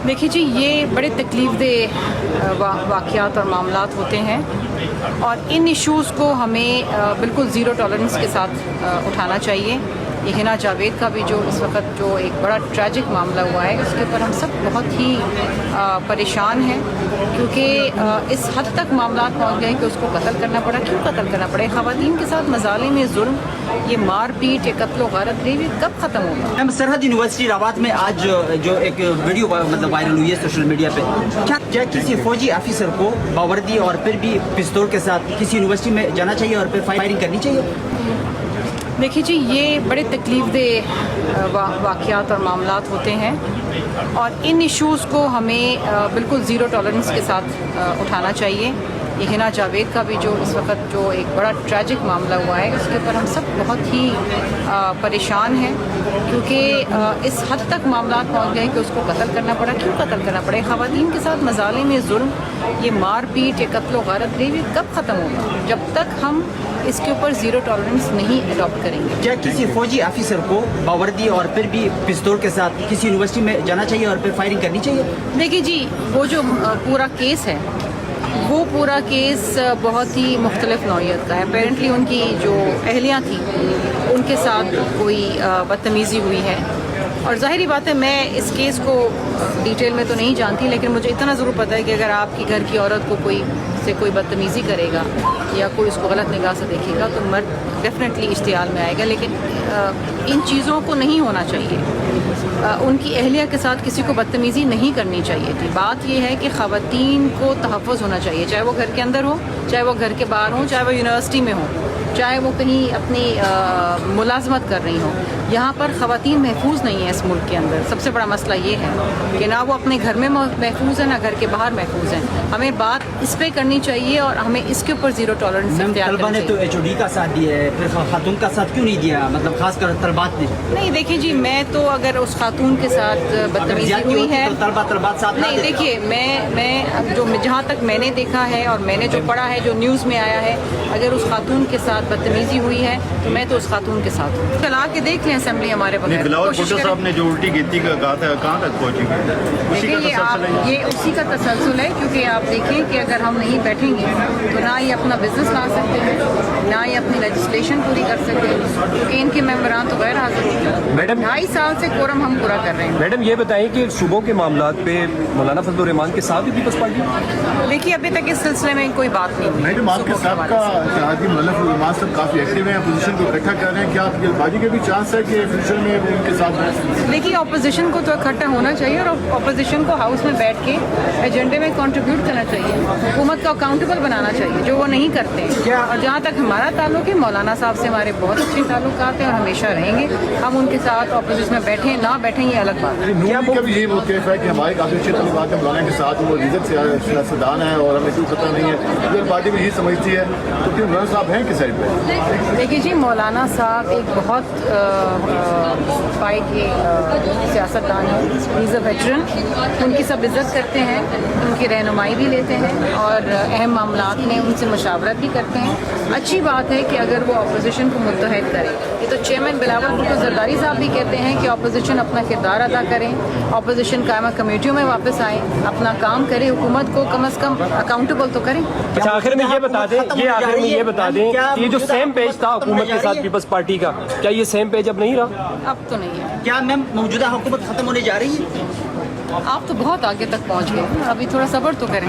دیکھیے جی، یہ بڑے تکلیف دہ واقعات اور معاملات ہوتے ہیں اور ان ایشوز کو ہمیں بالکل زیرو ٹالرنس کے ساتھ اٹھانا چاہیے۔ یہ ہنا جاوید کا بھی جو اس وقت جو ایک بڑا ٹریجک معاملہ ہوا ہے، اس کے اوپر ہم سب بہت ہی پریشان ہیں، کیونکہ اس حد تک معاملات پہنچ گئے کہ اس کو قتل کرنا پڑا۔ کیوں قتل کرنا پڑے؟ خواتین کے ساتھ مظالم، یہ ظلم، یہ مار پیٹ، یہ قتل و غارت ریپ، یہ کب ختم ہوگا؟ سرحد یونیورسٹی راوات میں آج جو ایک ویڈیو وائرل ہوئی ہے سوشل میڈیا پہ، کیا کسی فوجی آفیسر کو باوردی اور پھر بھی پستول کے ساتھ کسی یونیورسٹی میں جانا چاہیے اور پھر فائرنگ کرنی چاہیے؟ دیکھیے جی، یہ بڑے تکلیف دہ واقعات اور معاملات ہوتے ہیں اور ان ایشوز کو ہمیں بالکل زیرو ٹالرنس کے ساتھ اٹھانا چاہیے۔ یہ ہنا جاوید کا بھی جو اس وقت جو ایک بڑا ٹریجک معاملہ ہوا ہے، اس کے اوپر ہم سب بہت ہی پریشان ہیں، کیونکہ اس حد تک معاملات پہنچ گئے کہ اس کو قتل کرنا پڑا۔ کیوں قتل کرنا پڑے؟ خواتین کے ساتھ مظالم، یہ ظلم، یہ مار پیٹ، یہ قتل و غارت ریپ، یہ کب ختم ہوگا؟ جب تک ہم اس کے اوپر زیرو ٹالرنس نہیں اڈاپٹ کریں گے۔ کیا کسی فوجی آفیسر کو باوردی اور پھر بھی پستول کے ساتھ کسی یونیورسٹی میں جانا چاہیے اور پھر فائرنگ کرنی چاہیے؟ دیکھیے جی، وہ جو پورا کیس ہے، وہ پورا کیس بہت ہی مختلف نوعیت کا ہے۔ اپیرنٹلی ان کی جو اہلیہ تھیں، ان کے ساتھ کوئی بدتمیزی ہوئی ہے، اور ظاہری بات ہے میں اس کیس کو ڈیٹیل میں تو نہیں جانتی، لیکن مجھے اتنا ضرور پتہ ہے کہ اگر آپ کی گھر کی عورت کو کوئی بدتمیزی کرے گا یا کوئی اس کو غلط نگاہ سے دیکھے گا تو مرد ڈیفینیٹلی اشتعال میں آئے گا، لیکن ان چیزوں کو نہیں ہونا چاہیے۔ ان کی اہلیہ کے ساتھ کسی کو بدتمیزی نہیں کرنی چاہیے تھی۔ بات یہ ہے کہ خواتین کو تحفظ ہونا چاہیے، چاہے وہ گھر کے اندر ہو، چاہے وہ گھر کے باہر ہوں، چاہے وہ یونیورسٹی میں ہوں، چاہے وہ کہیں اپنی ملازمت کر رہی ہوں۔ یہاں پر خواتین محفوظ نہیں ہیں اس ملک کے اندر۔ سب سے بڑا مسئلہ یہ ہے کہ نہ وہ اپنے گھر میں محفوظ ہیں، نہ گھر کے باہر محفوظ ہیں۔ ہمیں بات اس پہ کرنی چاہیے اور ہمیں اس کے اوپر زیرو ٹالرنس اختیار کرنا چاہیے۔ طلبہ نے تو HOD کا ساتھ دیا ہے، پھر خاتون کا ساتھ کیوں نہیں دیا؟ مطلب خاص کر طلبات نے۔ نہیں دیکھیے جی، میں تو اگر اس خاتون کے ساتھ بدتمیزی ہوئی ہے، طلبات ساتھ نہیں دیکھیے، میں جو جہاں تک میں نے دیکھا ہے اور میں نے جو پڑھا ہے، جو نیوز میں آیا ہے، اگر اس خاتون کے ساتھ بدتمیزی ہوئی ہے تو میں تو اس خاتون کے ساتھ ہوں۔ چلا کے دیکھ لیں اسمبلی ہمارے بغیر۔ بلاول بھٹو صاحب نے جو الٹی گنتی کا کہا تھا، کہاں تک پہنچی گئی؟ یہ اسی کا تسلسل ہے، کیونکہ آپ دیکھیں کہ اگر ہم نہیں بیٹھیں گے تو نہ یہ اپنا بزنس لا سکتے ہیں، نہ یہ اپنی لیجسلیشن پوری کر سکتے ہیں، کیونکہ ان کے ممبران تو غیر حاضر ہوتے ہیں۔ میڈم 2.5 سال سے کورم ہم پورا کر رہے ہیں۔ میڈم یہ بتائیں کہ صوبوں کے معاملات پہ مولانا فضل الرحمان کے ساتھ بھی پیپلز پارٹی؟ دیکھیے ابھی تک اس سلسلے میں کوئی بات نہیں ہوئی۔ میڈم آپ کے ساتھ کا اتحادی مولانا فضل الرحمان صاحب کافی ایکٹیو ہیں، اپوزیشن کو اکٹھا کر رہے ہیں، کیا جلد بازی کے بھی چانس ہے کہ فیوچر میں ان کے ساتھ ہیں؟ دیکھیے اپوزیشن کو تو اکٹھا ہونا چاہیے اور اپوزیشن کو ہاؤس میں بیٹھ کے ایجنڈے میں کنٹریبیوٹ کرنا چاہیے، حکومت کو اکاؤنٹیبل بنانا چاہیے، جو وہ نہیں کرتے ہیں۔ اور جہاں تک ہمارا تعلق ہے، مولانا صاحب سے ہمارے بہت اچھے تعلقات ہیں اور ہمیشہ رہیں گے۔ ہم ان کے ساتھ اپوزیشن میں بیٹھیں نہ بیٹھیں یہ الگ بات ہے۔ نون کا بھی یہی موقف ہے کہ ہمارے کافی اچھے تعلقات ہیں مولانا کے ساتھ، وہ عزت سیاستدان ہیں اور ہمیں کوئی خطرہ نہیں ہے، اگر پارٹی بھی یہی سمجھتی ہے تو پھر مولانا صاحب ہیں کس سائڈ پہ؟ دیکھیے جی، مولانا صاحب ایک بہت پائے کے سیاستدان ہیں، ایز اے ویٹرن، ان کی سب عزت کرتے ہیں، ان کی رہنمائی بھی لیتے ہیں اور اہم معاملات میں ان سے مشاورت بھی کرتے ہیں۔ اچھی بات ہے کہ اگر وہ اپوزیشن کو متحد کرے۔ یہ تو چیئرمین بلاول بھٹو زرداری صاحب بھی کہتے ہیں کہ اپوزیشن اپنا کردار ادا کریں، اپوزیشن قائمہ کمیٹیوں میں واپس آئیں، اپنا کام کرے، حکومت کو کم از کم اکاؤنٹیبل تو کریں۔ اچھا آخر میں یہ بتا دیں کہ یہ جو سیم پیج تھا حکومت کے ساتھ پیپلز پارٹی کا، کیا یہ سیم پیج اب نہیں رہا؟ اب تو نہیں ہے۔ کیا میم موجودہ حکومت ختم ہونے جا رہی ہے؟ آپ تو بہت آگے تک پہنچ گئے، ابھی تھوڑا صبر تو کریں۔